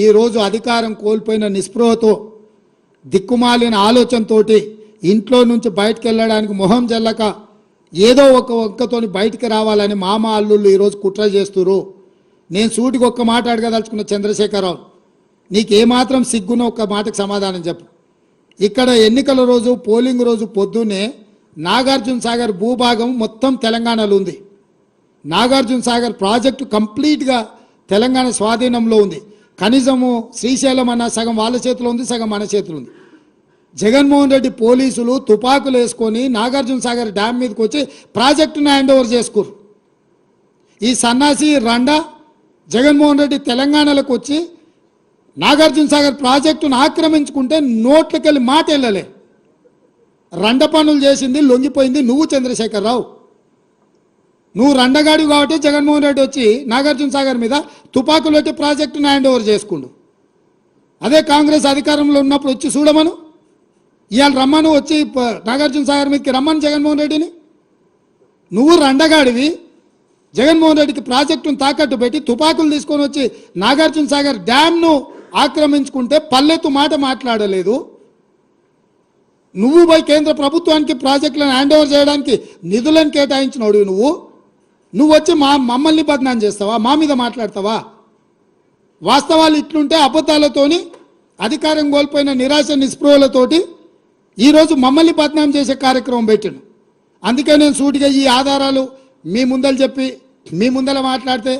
ఈరోజు అధికారం కోల్పోయిన నిస్పృహతో దిక్కుమాలిన ఆలోచనతోటి ఇంట్లో నుంచి బయటకు వెళ్ళడానికి మొహం జల్లక ఏదో ఒక ఒక్కతోని బయటికి రావాలని మామ అల్లుళ్ళు ఈరోజు కుట్ర చేస్తున్నారు. నేను సూటికి ఒక్క మాట అడగదలుచుకున్న చంద్రశేఖరరావు, నీకేమాత్రం సిగ్గున ఒక్క మాటకు సమాధానం చెప్పు. ఇక్కడ ఎన్నికల రోజు పోలింగ్ రోజు పొద్దున్నే నాగార్జున సాగర్ భూభాగం మొత్తం తెలంగాణలో ఉంది. నాగార్జున సాగర్ ప్రాజెక్టు కంప్లీట్గా తెలంగాణ స్వాధీనంలో ఉంది. కనీసము శ్రీశైలం అన్న సగం వాళ్ళ చేతిలో ఉంది, సగం మన చేతిలో ఉంది. జగన్మోహన్ రెడ్డి పోలీసులు తుపాకులు వేసుకొని నాగార్జున సాగర్ డ్యామ్ మీదకి వచ్చి ప్రాజెక్టును హ్యాండ్ ఓవర్ చేసుకోరు. ఈ సన్నాసి రండా జగన్మోహన్ రెడ్డి తెలంగాణలోకి వచ్చి నాగార్జున సాగర్ ప్రాజెక్టును ఆక్రమించుకుంటే నోట్లకెళ్ళి మాట వెళ్ళలే. రండ పనులు చేసింది లొంగిపోయింది నువ్వు చంద్రశేఖరరావు. నువ్వు రండగాడి కాబట్టి జగన్మోహన్ రెడ్డి వచ్చి నాగార్జున సాగర్ మీద తుపాకులు పెట్టి ప్రాజెక్టును హ్యాండ్ ఓవర్ చేసుకుండు. అదే కాంగ్రెస్ అధికారంలో ఉన్నప్పుడు వచ్చి చూడమను, ఇవాళ రమ్మను, వచ్చి నాగార్జున సాగర్ మీదకి రమ్మను జగన్మోహన్ రెడ్డిని. నువ్వు రండగాడివి, జగన్మోహన్ రెడ్డికి ప్రాజెక్టును తాకట్టు పెట్టి తుపాకులు తీసుకొని వచ్చి నాగార్జున సాగర్ డ్యామ్ను ఆక్రమించుకుంటే పల్లెత్తు మాట మాట్లాడలేదు. నువ్వు పోయి కేంద్ర ప్రభుత్వానికి ప్రాజెక్టులను హ్యాండ్ ఓవర్ చేయడానికి నిధులను కేటాయించినోడు నువ్వు వచ్చి మమ్మల్ని బదనాం చేస్తావా, మా మీద మాట్లాడతావా? వాస్తవాలు ఇట్లుంటే అబద్ధాలతోని అధికారం కోల్పోయిన నిరాశ నిస్పృహలతోటి ఈరోజు మమ్మల్ని బదనాం చేసే కార్యక్రమం పెట్టాను. అందుకే నేను సూటిగా ఈ ఆధారాలు మీ ముందలు చెప్పి మీ ముందర మాట్లాడితే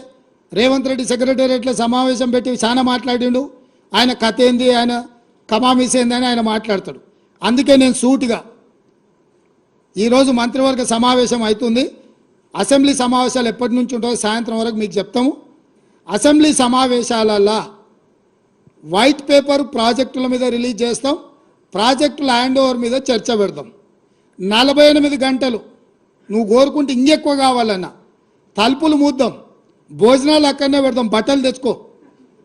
రేవంత్ రెడ్డి సెక్రటేరియట్లో సమావేశం పెట్టి చాలా మాట్లాడిండు. ఆయన కథ ఏంది, ఆయన కమామీస్ ఏందని ఆయన మాట్లాడతాడు. అందుకే నేను సూటిగా ఈరోజు మంత్రివర్గ సమావేశం అవుతుంది. అసెంబ్లీ సమావేశాలు ఎప్పటి నుంచి ఉంటాయో సాయంత్రం వరకు మీకు చెప్తాము. అసెంబ్లీ సమావేశాలల్లో వైట్ పేపర్ ప్రాజెక్టుల మీద రిలీజ్ చేస్తాం, ప్రాజెక్టుల హ్యాండ్ ఓవర్ మీద చర్చ పెడతాం. 48 గంటలు నువ్వు కోరుకుంటే ఇంకెక్కువ కావాలన్నా తలుపులు మూద్దాం, భోజనాలు అక్కడనే పెడతాం, బట్టలు తెచ్చుకో,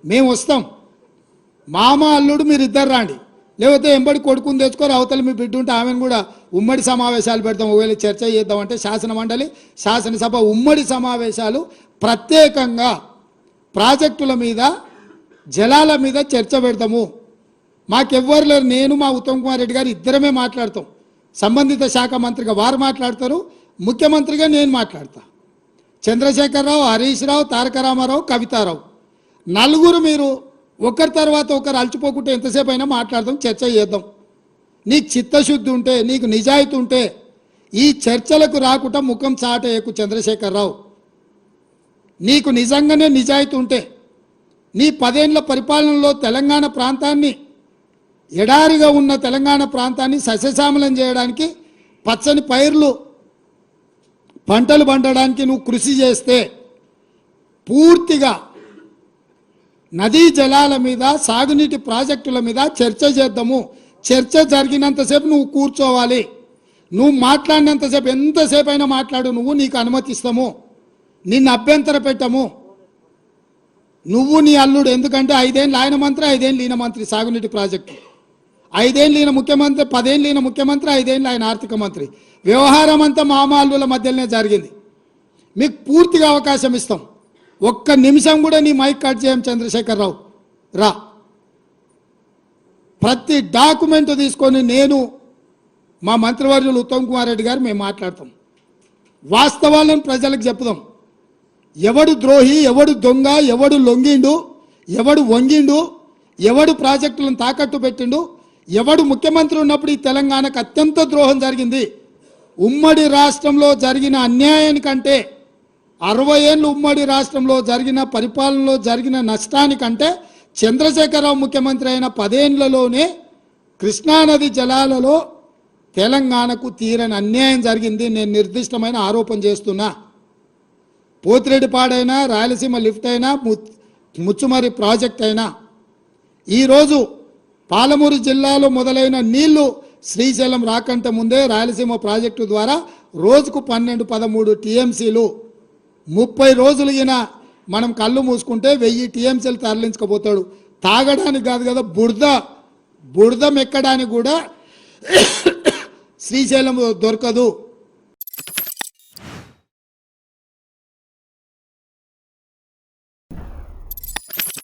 మేము వస్తాం. మామ అల్లుడు మీరు ఇద్దరు రాండి, లేకపోతే ఎంబడి కొడుకుని తెచ్చుకోరు, అవతల మీ బిడ్డ ఉంటే ఆమెను కూడా ఉమ్మడి సమావేశాలు పెడతాం. ఒకవేళ చర్చ చేద్దామంటే శాసన మండలి శాసనసభ ఉమ్మడి సమావేశాలు ప్రత్యేకంగా ప్రాజెక్టుల మీద జలాల మీద చర్చ పెడతాము. మాకెవ్వరు లేరు, నేను మా ఉత్తమ్ కుమార్ రెడ్డి గారు ఇద్దరమే మాట్లాడతాం. సంబంధిత శాఖ మంత్రిగా వారు మాట్లాడతారు, ముఖ్యమంత్రిగా నేను మాట్లాడతా. చంద్రశేఖరరావు, హరీష్ రావు, తారక రామారావు, కవితారావు నలుగురు మీరు ఒకరి తర్వాత ఒకరు అలచిపోకుంటే ఎంతసేపు అయినా మాట్లాడదాం, చర్చ చేద్దాం. నీకు చిత్తశుద్ధి ఉంటే, నీకు నిజాయితీ ఉంటే ఈ చర్చలకు రాకుండా ముఖం చాటేయకు చంద్రశేఖరరావు. నీకు నిజంగానే నిజాయితీ ఉంటే నీ 10 ఏళ్ల పరిపాలనలో తెలంగాణ ప్రాంతాన్ని, ఎడారిగా ఉన్న తెలంగాణ ప్రాంతాన్ని సస్యశ్యామలం చేయడానికి, పచ్చని పైర్లు పంటలు పండడానికి నువ్వు కృషి చేస్తే పూర్తిగా నదీ జలాల మీద, సాగునీటి ప్రాజెక్టుల మీద చర్చ చేద్దాము. చర్చ జరిగినంతసేపు నువ్వు కూర్చోవాలి. నువ్వు మాట్లాడినంతసేపు ఎంతసేపు అయినా మాట్లాడు, నువ్వు, నీకు అనుమతిస్తాము, నిన్ను అభ్యంతర పెట్టము. నువ్వు నీ అల్లుడు, ఎందుకంటే 5 ఏళ్ళు ఆయన మంత్రి, 5 ఏళ్ళు ఈయన మంత్రి సాగునీటి ప్రాజెక్టు, 5 ఏళ్ళు ఈయన ముఖ్యమంత్రి, 10 ఏళ్ళు ఈయన ముఖ్యమంత్రి, 5 ఏళ్ళు ఆయన ఆర్థిక మంత్రి. వ్యవహారం అంతా మామ అల్లుల మధ్యలోనే జరిగింది. మీకు పూర్తిగా అవకాశం ఇస్తాం. ఒక్క నిమిషం కూడా నీ మైక్ కట్ చేయం చంద్రశేఖరరావు, రా. ప్రతి డాక్యుమెంట్ తీసుకొని నేను, మా మంత్రివర్యులు ఉత్తమ్ కుమార్ రెడ్డి గారు మేము మాట్లాడతాం. వాస్తవాలను ప్రజలకు చెప్దాం. ఎవడు ద్రోహి, ఎవడు దొంగ, ఎవడు లొంగిండు, ఎవడు వంగిండు, ఎవడు ప్రాజెక్టులను తాకట్టు పెట్టిండు, ఎవడు ముఖ్యమంత్రి ఉన్నప్పుడు ఈ తెలంగాణకు అత్యంత ద్రోహం జరిగింది. ఉమ్మడి రాష్ట్రంలో జరిగిన అన్యాయానికంటే, 60 ఏళ్ళు ఉమ్మడి రాష్ట్రంలో జరిగిన పరిపాలనలో జరిగిన నష్టానికంటే చంద్రశేఖరరావు ముఖ్యమంత్రి అయిన 10 ఏళ్లలోనే కృష్ణానది జలాలలో తెలంగాణకు తీరని అన్యాయం జరిగింది. నేను నిర్దిష్టమైన ఆరోపణ చేస్తున్నా. పోతిరెడ్డిపాడైనా, రాయలసీమ లిఫ్ట్ అయినా, ముచ్చుమరి ప్రాజెక్ట్ అయినా, ఈరోజు పాలమూరు జిల్లాలో మొదలైన నీళ్లు శ్రీశైలం రాకంటే ముందే రాయలసీమ ప్రాజెక్టు ద్వారా రోజుకు 12-13 టీఎంసీలు, 30 రోజులగిన మనం కళ్ళు మూసుకుంటే 1000 టీఎంసీలు తరలించకపోతాడు. తాగడానికి కాదు కదా, బురద మెక్కడానికి కూడా శ్రీశైలం దొరకదు.